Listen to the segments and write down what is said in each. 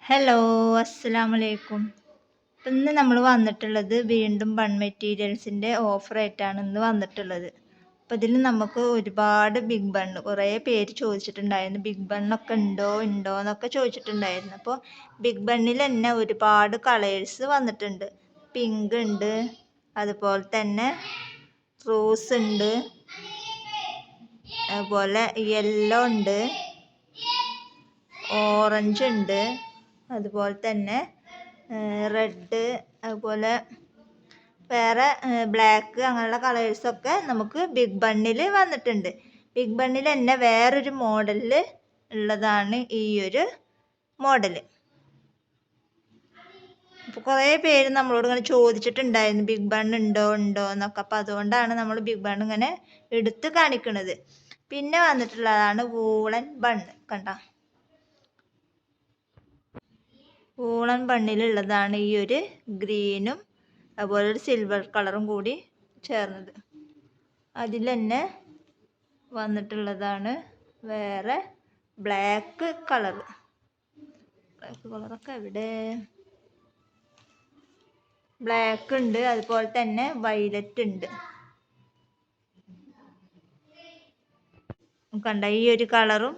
Hello, അസ്സലാമലൈക്കും. അപ്പം ഇന്ന് നമ്മൾ വന്നിട്ടുള്ളത് വീണ്ടും ബൺ മെറ്റീരിയൽസിൻ്റെ ഓഫറായിട്ടാണ് ഇന്ന് വന്നിട്ടുള്ളത്. അപ്പോൾ ഇതിൽ നമുക്ക് ഒരുപാട് ബിഗ് ബണ്ണ് കുറേ പേര് ചോദിച്ചിട്ടുണ്ടായിരുന്നു. ബിഗ് ബണ്ണൊക്കെ ഉണ്ടോ എന്നൊക്കെ ചോദിച്ചിട്ടുണ്ടായിരുന്നു. അപ്പോൾ ബിഗ് ബണ്ണിൽ തന്നെ ഒരുപാട് കളേഴ്സ് വന്നിട്ടുണ്ട്. പിങ്ക് ഉണ്ട്, അതുപോലെ തന്നെ റോസ് ഉണ്ട്, അതുപോലെ യെല്ലോ ഉണ്ട്, ഓറഞ്ച് ഉണ്ട്, അതുപോലെ തന്നെ റെഡ്, അതുപോലെ വേറെ ബ്ലാക്ക്, അങ്ങനെയുള്ള കളേഴ്സൊക്കെ നമുക്ക് ബിഗ് ബണ്ണിൽ വന്നിട്ടുണ്ട്. ബിഗ് ബണ്ണിൽ തന്നെ വേറൊരു മോഡലിൽ ഉള്ളതാണ് ഈ ഒരു മോഡൽ. അപ്പോൾ കുറേ പേര് നമ്മളോട് ഇങ്ങനെ ചോദിച്ചിട്ടുണ്ടായിരുന്നു ബിഗ് ബണ്ണ് ഉണ്ടോ എന്നൊക്കെ. അപ്പോൾ അതുകൊണ്ടാണ് നമ്മൾ ബിഗ് ബണ്ണ് ഇങ്ങനെ എടുത്ത് കാണിക്കുന്നത്. പിന്നെ വന്നിട്ടുള്ളതാണ് വൂളൻ ബണ്ണ്. കണ്ടോ, വൂളൻ ബണ്ണിലുള്ളതാണ് ഈ ഒരു ഗ്രീനും അതുപോലെ ഒരു സിൽവർ കളറും കൂടി ചേർന്നത്. അതിൽ തന്നെ വന്നിട്ടുള്ളതാണ് വേറെ ബ്ലാക്ക് കളറ്. ബ്ലാക്ക് കളറൊക്കെ എവിടെ? ബ്ലാക്ക് ഉണ്ട്, അതുപോലെ തന്നെ വയലറ്റ് ഉണ്ട്. കണ്ട ഈ ഒരു കളറും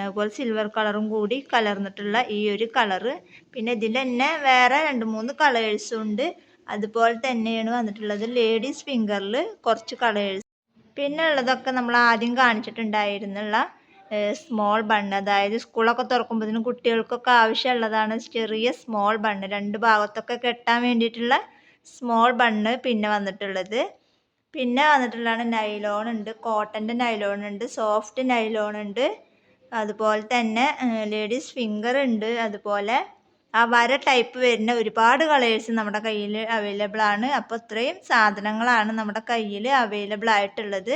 അതുപോലെ സിൽവർ കളറും കൂടി കലർന്നിട്ടുള്ള ഈ ഒരു കളറ്. പിന്നെ ഇതിൽ തന്നെ വേറെ 2-3 കളേഴ്സും ഉണ്ട്. അതുപോലെ തന്നെയാണ് വന്നിട്ടുള്ളത് ലേഡീസ് ഫിംഗറിൽ കുറച്ച് കളേഴ്സ്. പിന്നെ ഉള്ളതൊക്കെ നമ്മൾ ആദ്യം കാണിച്ചിട്ടുണ്ടായിരുന്നുള്ള സ്മോൾ ബണ്ണ്, അതായത് സ്കൂളൊക്കെ തുറക്കുമ്പോഴത്തേനും കുട്ടികൾക്കൊക്കെ ആവശ്യമുള്ളതാണ് ചെറിയ സ്മോൾ ബണ്ണ്, 2 ഭാഗത്തൊക്കെ കെട്ടാൻ വേണ്ടിയിട്ടുള്ള സ്മോൾ ബണ്ണ്. പിന്നെ വന്നിട്ടുള്ളതാണ് നൈലോൺ ഉണ്ട്, കോട്ടൻ്റെ നൈലോൺ ഉണ്ട്, സോഫ്റ്റ് നൈലോൺ ഉണ്ട്, അതുപോലെ തന്നെ ലേഡീസ് ഫിംഗർ ഉണ്ട്. അതുപോലെ ആ വര ടൈപ്പ് വരുന്ന ഒരുപാട് കളേഴ്സ് നമ്മുടെ കയ്യിൽ അവൈലബിൾ ആണ്. അപ്പോൾ ഇത്രയും സാധനങ്ങളാണ് നമ്മുടെ കയ്യിൽ അവൈലബിൾ ആയിട്ടുള്ളത്.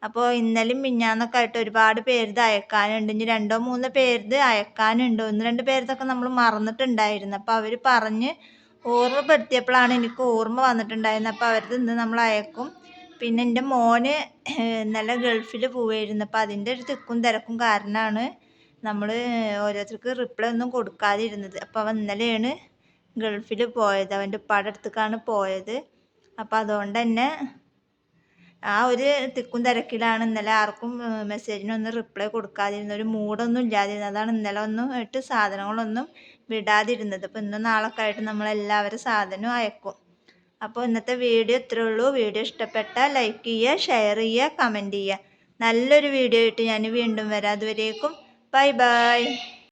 അപ്പോൾ ഇന്നലെയും മിഞ്ഞാന്നൊക്കെ ആയിട്ട് ഒരുപാട് പേരുത് അയക്കാനുണ്ട്. ഇനി 2-3 പേരുത് അയക്കാനുണ്ട്. 1-2 പേരുതൊക്കെ നമ്മൾ മറന്നിട്ടുണ്ടായിരുന്നു. അപ്പോൾ അവർ പറഞ്ഞ് ഓർമ്മപ്പെടുത്തിയപ്പോഴാണ് എനിക്ക് ഓർമ്മ വന്നിട്ടുണ്ടായിരുന്നത്. അപ്പോൾ അവരത് ഇന്ന് നമ്മൾ അയക്കും. പിന്നെ എൻ്റെ മോന് ഇന്നലെ ഗൾഫിൽ പോവുമായിരുന്നു. അപ്പോൾ അതിൻ്റെ ഒരു തിക്കും തിരക്കും കാരണമാണ് നമ്മൾ ഓരോരുത്തർക്ക് റിപ്ലൈ ഒന്നും കൊടുക്കാതിരുന്നത്. അപ്പോൾ അവൻ ഇന്നലെയാണ് ഗൾഫിൽ പോയത്, അവൻ്റെ ഉപ്പാടെ അടുത്തേക്കാണ് പോയത്. അപ്പോൾ അതുകൊണ്ട് തന്നെ ആ ഒരു തിക്കും തിരക്കിലാണ് ഇന്നലെ ആർക്കും മെസ്സേജിനൊന്നും റിപ്ലൈ കൊടുക്കാതിരുന്നത്. ഒരു മൂഡൊന്നും ഇല്ലാതിരുന്നത്. അതാണ് ഇന്നലെ ഒന്നും ആയിട്ട് സാധനങ്ങളൊന്നും വിടാതിരുന്നത്. അപ്പോൾ ഇന്നും നാളൊക്കെ ആയിട്ട് നമ്മളെല്ലാവരും സാധനവും അയക്കും. അപ്പോൾ ഇന്നത്തെ വീഡിയോ ഇത്രേ ഉള്ളൂ. വീഡിയോ ഇഷ്ടപ്പെട്ടാൽ ലൈക്ക് ചെയ്യുക, ഷെയർ ചെയ്യുക, കമൻറ്റ് ചെയ്യുക. നല്ലൊരു വീഡിയോ ആയിട്ട് ഞാൻ വീണ്ടും വരാം. അതുവരേക്കും ബൈ ബൈ.